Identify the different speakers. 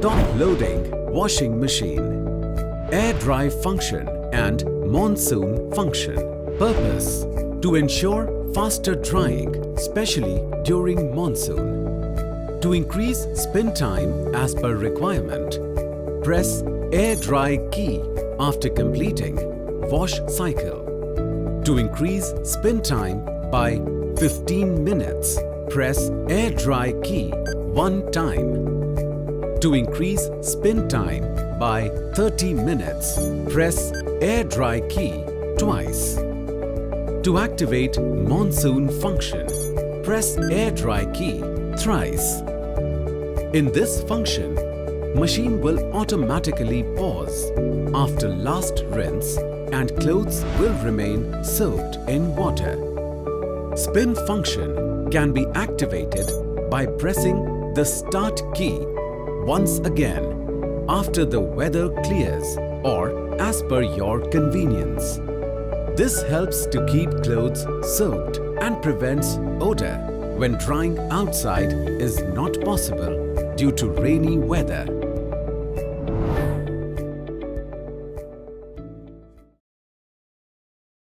Speaker 1: top loading washing machine, air dry function and monsoon function. Purpose: to ensure faster drying, especially during monsoon. To increase spin time as per requirement, press air dry key after completing wash cycle. To increase spin time by 15 minutes, press air dry key one time. To increase spin time by 30 minutes, press air dry key twice. To activate monsoon function, press air dry key thrice. In this function, machine will automatically pause after last rinse and clothes will remain soaked in water. Spin function can be activated by pressing the start key once again after the weather clears or as per your convenience. This helps to keep clothes soaked and prevents odor when drying outside is not possible due to rainy weather.